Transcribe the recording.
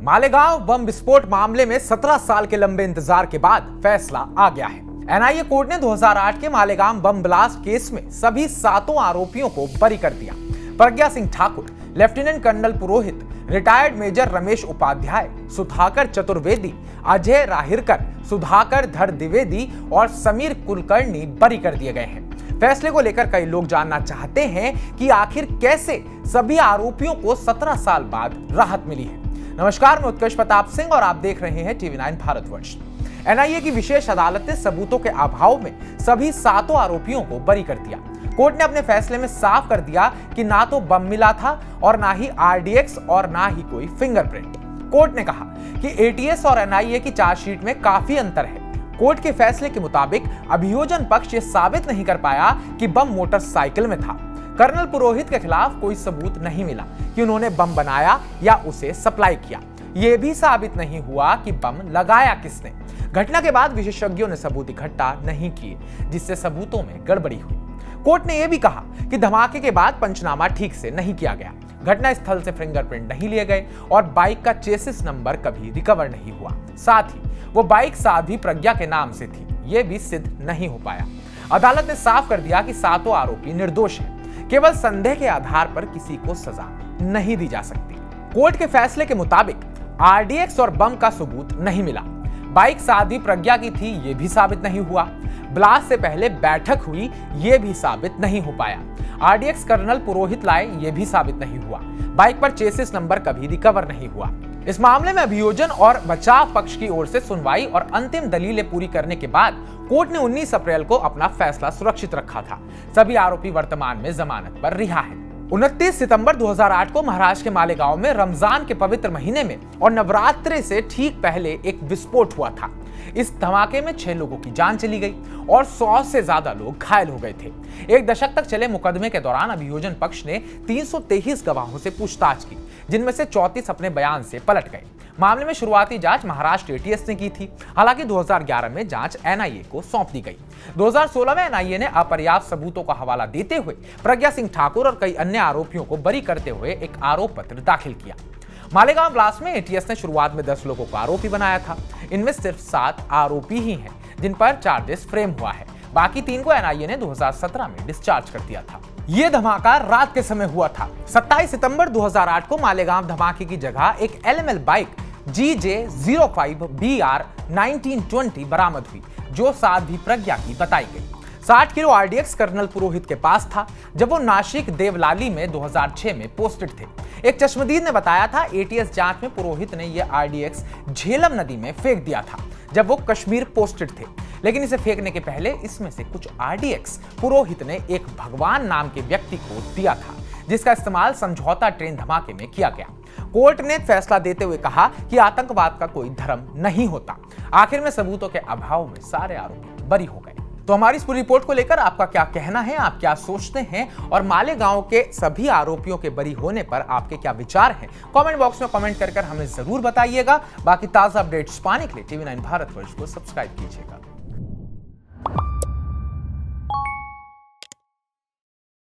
मालेगांव बम विस्फोट मामले में 17 साल के लंबे इंतजार के बाद फैसला आ गया है। एनआईए कोर्ट ने 2008 के मालेगांव बम ब्लास्ट केस में सभी 7 आरोपियों को बरी कर दिया। प्रज्ञा सिंह ठाकुर, लेफ्टिनेंट कर्नल पुरोहित, रिटायर्ड मेजर रमेश उपाध्याय, सुधाकर चतुर्वेदी, अजय राहिरकर, सुधाकर धर द्विवेदी और समीर कुलकर्णी बरी कर दिए गए हैं। फैसले को लेकर कई लोग जानना चाहते हैं कि आखिर कैसे सभी आरोपियों को 17 साल बाद राहत मिली है। नमस्कार, मैं उत्कर्ष प्रताप सिंह और आप देख रहे हैं टीवी 9 भारतवर्ष। एनआईए की विशेष अदालत ने सबूतों के अभाव में सभी 7 आरोपियों को बरी कर दिया। कोर्ट ने अपने फैसले में साफ कर दिया कि ना तो बम मिला था और ना ही आरडीएक्स और ना ही कोई फिंगरप्रिंट। कोर्ट ने कहा कि एटीएस और एनआईए की चार्जशीट में काफी अंतर है। कोर्ट के फैसले के मुताबिक अभियोजन पक्ष ये साबित नहीं कर पाया कि बम मोटरसाइकिल में था। कर्नल पुरोहित के खिलाफ कोई सबूत नहीं मिला कि उन्होंने बम बनाया या उसे सप्लाई किया। यह भी साबित नहीं हुआ कि बम लगाया किसने। घटना के बाद विशेषज्ञों ने सबूत इकट्ठा नहीं किए, जिससे सबूतों में गड़बड़ी हुई। कोर्ट ने यह भी कहा कि धमाके के बाद पंचनामा ठीक से नहीं किया गया, घटना स्थल से फिंगरप्रिंट नहीं लिए गए और बाइक का चेसिस नंबर कभी रिकवर नहीं हुआ। साथ ही वो बाइक साध्वी प्रज्ञा के नाम से थी, यह भी सिद्ध नहीं हो पाया। अदालत ने साफ कर दिया कि 7 आरोपी निर्दोष हैं। केवल संदेह के आधार पर किसी को सजा नहीं दी जा सकती। कोर्ट के फैसले के मुताबिक आरडीएक्स और बम का सबूत नहीं मिला। बाइक साध्वी प्रज्ञा की थी, यह भी साबित नहीं हुआ। ब्लास्ट से पहले बैठक हुई, यह भी साबित नहीं हो पाया। आरडीएक्स कर्नल पुरोहित लाए, यह भी साबित नहीं हुआ। बाइक पर चेसिस नंबर कभी रिकवर नहीं हुआ। इस मामले में अभियोजन और बचाव पक्ष की ओर से सुनवाई और अंतिम दलीलें पूरी करने के बाद कोर्ट ने 19 अप्रैल को अपना फैसला सुरक्षित रखा था। सभी आरोपी वर्तमान में जमानत पर रिहा है। 29 सितंबर 2008 को महाराष्ट्र के मालेगांव में रमजान के पवित्र महीने में और नवरात्रि से ठीक पहले एक विस्फोट हुआ था। इस धमाके में 6 लोगों की जान चली गई और 100 से ज्यादा लोग घायल हो गए थे। 1 दशक तक चले मुकदमे के दौरान अभियोजन पक्ष ने 323 गवाहों से पूछताछ की, जिनमें से 34 अपने बयान से पलट गए। मामले में शुरुआती जांच महाराष्ट्र एटीएस ने की थी। हालांकि 2011 में जांच एनआईए को सौंप दी गई। 2016 में एनआईए ने अपर्याप्त सबूतों का हवाला देते हुए प्रज्ञा सिंह ठाकुर और कई अन्य आरोपियों को बरी करते हुए एक आरोप पत्र दाखिल किया। मालेगांव ब्लास्ट में एटीएस ने शुरुआत में 10 लोगों को आरोपी बनाया था। इनमें सिर्फ 7 आरोपी ही हैं जिन पर चार्जेस फ्रेम हुआ है। बाकी 3 को एनआईए ने 2017 में डिस्चार्ज कर दिया था। यह धमाका रात के समय हुआ था। 27 सितंबर 2008 को मालेगांव धमाके की जगह एक एलएमएल बाइक GJ05BR 1920 बरामद हुई, जो साध्वी प्रज्ञा की बताई गई। 60 किलो आरडीएक्स कर्नल पुरोहित के पास था जब वो नासिक देवलाली में 2006 में पोस्टेड थे। एक चश्मदीद ने बताया था एटीएस जांच में पुरोहित ने यह आरडीएक्स झेलम नदी में फेंक दिया था जब वो कश्मीर पोस्टेड थे, लेकिन इसे फेंकने के पहले इसमें से कुछ आरडीएक्स पुरोहित ने एक भगवान नाम के व्यक्ति को दिया था, जिसका इस्तेमाल समझौता ट्रेन धमाके में किया गया। कोर्ट ने फैसला देते हुए कहा कि आतंकवाद का कोई धर्म नहीं होता। आखिर में सबूतों के अभाव में सारे आरोपी बरी हो गए। तो हमारी इस पूरी रिपोर्ट को लेकर आपका क्या कहना है, आप क्या सोचते हैं और मालेगांव के सभी आरोपियों के बरी होने पर आपके क्या विचार हैं? कमेंट बॉक्स में कमेंट कर हमें जरूर बताइएगा। बाकी ताजा अपडेट्स पाने के लिए टीवी 9 भारतवर्ष को सब्सक्राइब कीजिएगा।